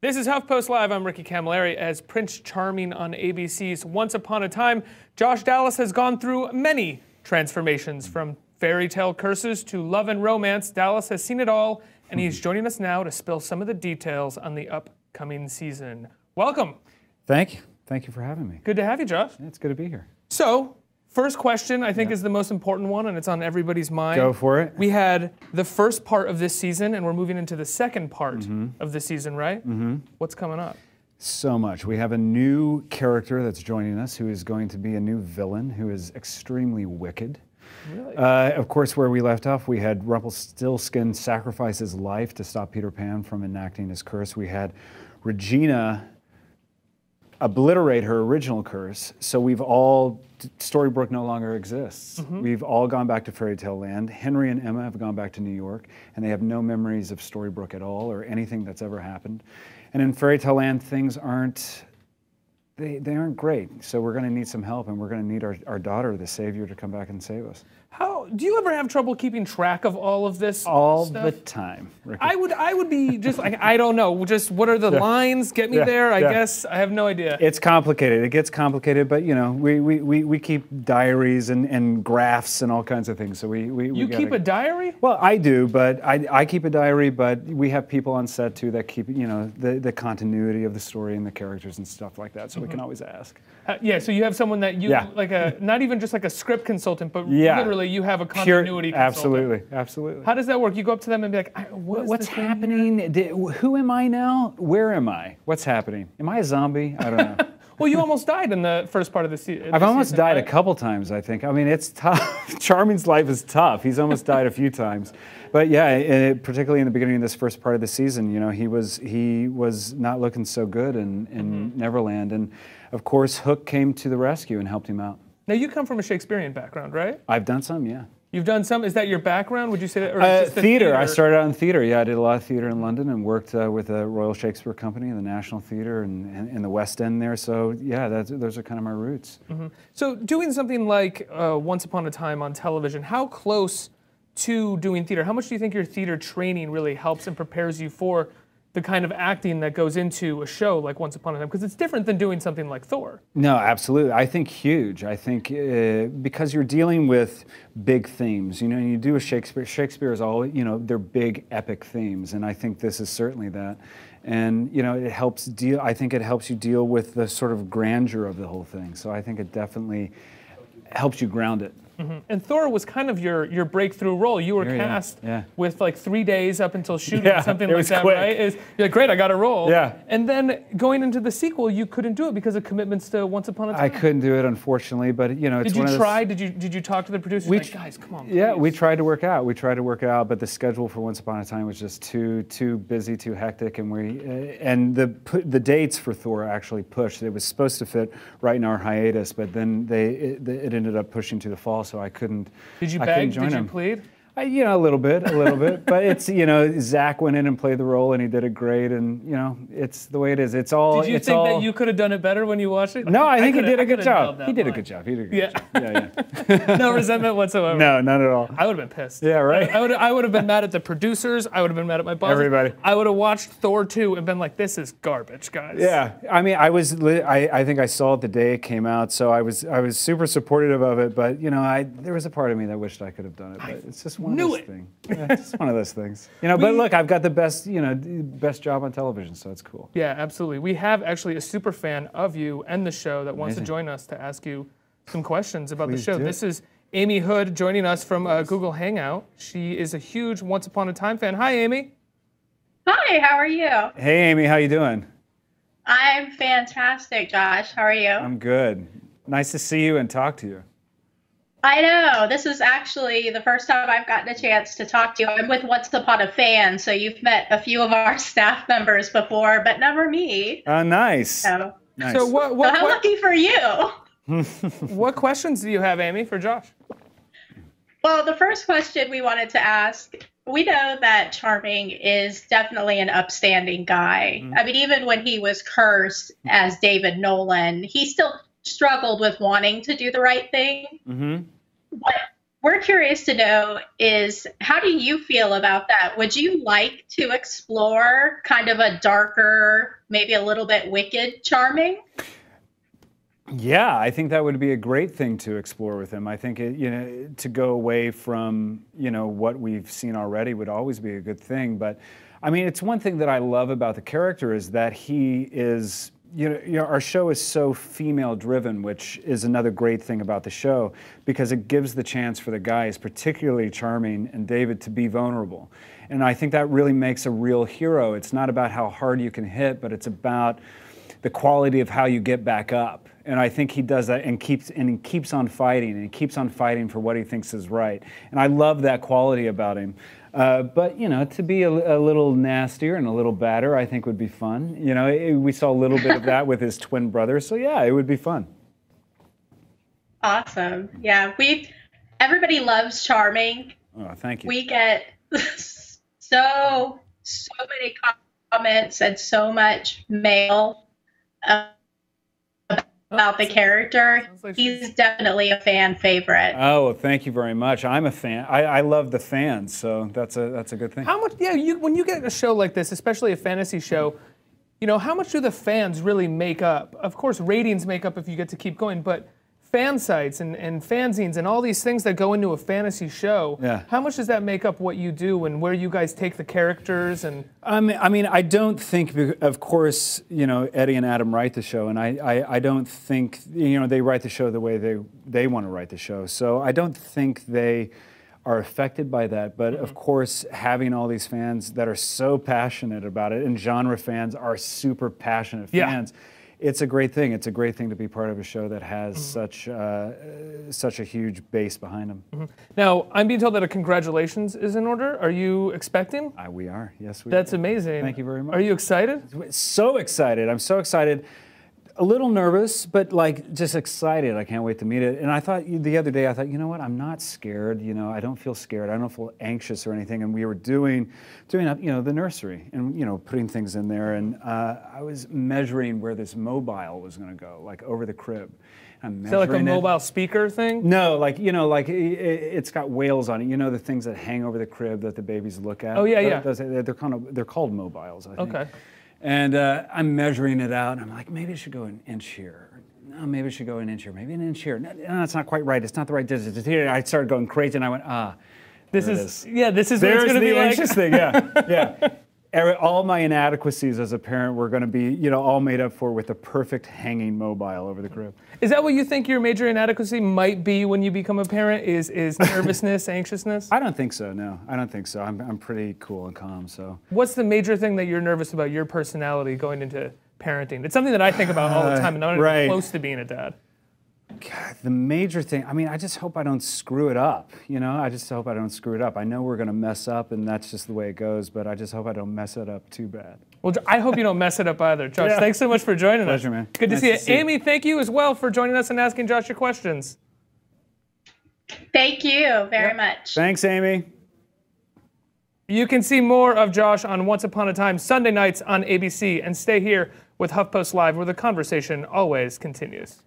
This is HuffPost Live. I'm Ricky Camilleri as Prince Charming on ABC's Once Upon a Time. Josh Dallas has gone through many transformations, from fairy tale curses to love and romance. Dallas has seen it all, and he's joining us now to spill some of the details on the upcoming season. Welcome. Thank you. Thank you for having me. Good to have you, Josh. It's good to be here. So, first question, I think, is the most important one, and it's on everybody's mind. Go for it. We had the first part of this season, and we're moving into the second part of the season, right? What's coming up? So much. We have a new character that's joining us who is going to be a new villain who is extremely wicked. Really? Of course, where we left off, we had Rumpelstiltskin sacrifice his life to stop Peter Pan from enacting his curse. We had Regina obliterate her original curse. So we've all, Storybrooke no longer exists. We've all gone back to fairy tale land. Henry and Emma have gone back to New York, and they have no memories of Storybrooke at all or anything that's ever happened. And in fairy tale land, things aren't, they aren't great. So we're gonna need some help, and we're gonna need our daughter, the savior, to come back and save us. How do you ever have trouble keeping track of all of this all stuff? The time, Ricky. I would be just like, I don't know, just what are the lines? Get me there, I guess. I have no idea. It's complicated. It gets complicated, but you know, we keep diaries and graphs and all kinds of things. So you keep a diary? Well, I do, but I keep a diary, but we have people on set too that keep, you know, the continuity of the story and the characters and stuff like that. So we can always ask. Yeah, so you have someone that you, like not even just like a script consultant, but literally you have a continuity consultant. Absolutely, absolutely. How does that work? You go up to them and be like, what's happening? Who am I now? Where am I? What's happening? Am I a zombie? I don't know. Well, you almost died in the first part of the season. I've almost died a couple times, I think. I mean, it's tough. Charming's life is tough. He's almost died a few times. But yeah, particularly in the beginning of this first part of the season, you know, he was not looking so good in Neverland. And of course, Hook came to the rescue and helped him out. Now, you come from a Shakespearean background, right? I've done some, yeah. You've done some? Is that your background? Would you say that? Or just theater. I started out in theater. Yeah, I did a lot of theater in London and worked with the Royal Shakespeare Company and the National Theater and the West End there. So yeah, those are kind of my roots. So doing something like Once Upon a Time on television, how close to doing theater? How much do you think your theater training really helps and prepares you for the kind of acting that goes into a show like Once Upon a Time? Because it's different than doing something like Thor. No, absolutely. I think huge. I think because you're dealing with big themes. You know, you do a Shakespeare is all, you know, they're big epic themes, and I think this is certainly that. And you know, it helps deal. I think it helps you deal with the sort of grandeur of the whole thing. So I think it definitely helps you ground it. And Thor was kind of your breakthrough role. You were cast with like 3 days up until shooting, something like that, right? You're like, great, I got a role. Yeah. And then going into the sequel, you couldn't do it because of commitments to Once Upon a Time. I couldn't do it, unfortunately, but you know, it's Did you try? Did you talk to the producers? Like, guys, come on. Please. Yeah, we tried to work out. We tried to work it out, but the schedule for Once Upon a Time was just too busy, too hectic, and the dates for Thor actually pushed. It was supposed to fit right in our hiatus, but then it ended up pushing to the fall. So I couldn't. Did you beg? Did you plead? You know, a little bit. But it's, you know, Zach went in and played the role, and he did it great, and you know, it's the way it is. It's all. Did you think that you could have done it better when you watched it? No, I think he did a good job. He did a good job. He did a good job. Yeah. No resentment whatsoever. No, none at all. I would have been pissed. Yeah, right. I would have been mad at the producers. I would have been mad at my boss. Everybody. I would have watched Thor 2 and been like, this is garbage, guys. Yeah, I mean, I think I saw it the day it came out, so I was super supportive of it. But you know, there was a part of me that wished I could have done it. But it's just one of those things. Yeah, it's one of those things. You know, but look, I've got the best job on television, so it's cool. Yeah, absolutely. We have actually a super fan of you and the show that wants to join us to ask you some questions about the show. This is Amy Hood joining us from Google Hangout. She is a huge Once Upon a Time fan. Hi, Amy. Hi, how are you? Hey, Amy, how you doing? I'm fantastic, Josh. How are you? I'm good. Nice to see you and talk to you. I know. This is actually the first time I've gotten a chance to talk to you. I'm with Once Upon a Fan, so you've met a few of our staff members before, but never me. Oh, nice. So, nice. So how lucky for you. What questions do you have, Amy, for Josh? Well, the first question we wanted to ask, we know that Charming is definitely an upstanding guy. I mean, even when he was cursed as David Nolan, he still struggled with wanting to do the right thing. we're curious to know is how do you feel about that? Would you like to explore kind of a darker, maybe a little bit wicked Charming? Yeah, I think that would be a great thing to explore with him. I think to go away from what we've seen already would always be a good thing. But I mean, it's one thing that I love about the character is that he is. Our show is so female-driven, which is another great thing about the show because it gives the chance for the guys, particularly Charming and David, to be vulnerable. And I think that really makes a real hero. It's not about how hard you can hit, but it's about the quality of how you get back up. And I think he does that and he keeps on fighting, and he keeps on fighting for what he thinks is right. And I love that quality about him. But to be a little nastier and a little badder, I think would be fun. We saw a little bit of that with his twin brother, so yeah, it would be fun. Awesome. Yeah, everybody loves Charming. Oh, thank you. We get so many comments and so much mail about the character. Like he's definitely a fan favorite. Oh, well, thank you very much. I'm a fan. I love the fans, so that's a good thing. How much? Yeah, when you get a show like this, especially a fantasy show, how much do the fans really make up? Of course, ratings make up if you get to keep going, but fan sites and fanzines and all these things that go into a fantasy show. Yeah. How much does that make up what you do and where you guys take the characters and? I mean, I don't think. Of course, Eddie and Adam write the show, and I don't think they write the show the way they want to write the show. So I don't think they are affected by that. But of course, having all these fans that are so passionate about it, and genre fans are super passionate fans. Yeah. It's a great thing. It's a great thing to be part of a show that has such a huge base behind them. Now, I'm being told that a congratulations is in order. Are you expecting? We are. Yes, we are. That's amazing. Thank you very much. Are you excited? So excited. I'm so excited. A little nervous, but just excited. I can't wait to meet it. And I thought the other day, you know what? I'm not scared. I don't feel scared. I don't feel anxious or anything. And we were doing the nursery and putting things in there. And I was measuring where this mobile was going to go, over the crib. Is that like a mobile speaker thing? No, it's got whales on it. The things that hang over the crib that the babies look at. Oh yeah, yeah. They're called mobiles, I think. Okay. And I'm measuring it out, and I'm like, maybe it should go an inch here. No, maybe it should go an inch here. Maybe an inch here. No, it's not quite right. It's not the right distance. It's here. I started going crazy, and I went, this is what it's going to be like. There's the anxious thing, yeah. All my inadequacies as a parent were going to be, all made up for with a perfect hanging mobile over the crib. Is that what you think your major inadequacy might be when you become a parent? Is nervousness, anxiousness? I don't think so. No, I don't think so. I'm pretty cool and calm. So. What's the major thing that you're nervous about your personality going into parenting? It's something that I think about all the time, and I'm not even close to being a dad. God, the major thing, I just hope I don't screw it up, I just hope I don't screw it up. I know we're going to mess up, and that's just the way it goes, but I just hope I don't mess it up too bad. Well, I hope you don't mess it up either. Josh, thanks so much for joining us. Pleasure, man. Good to see you. Amy, thank you as well for joining us and asking Josh your questions. Thank you very much. Thanks, Amy. You can see more of Josh on Once Upon a Time Sunday nights on ABC, and stay here with HuffPost Live, where the conversation always continues.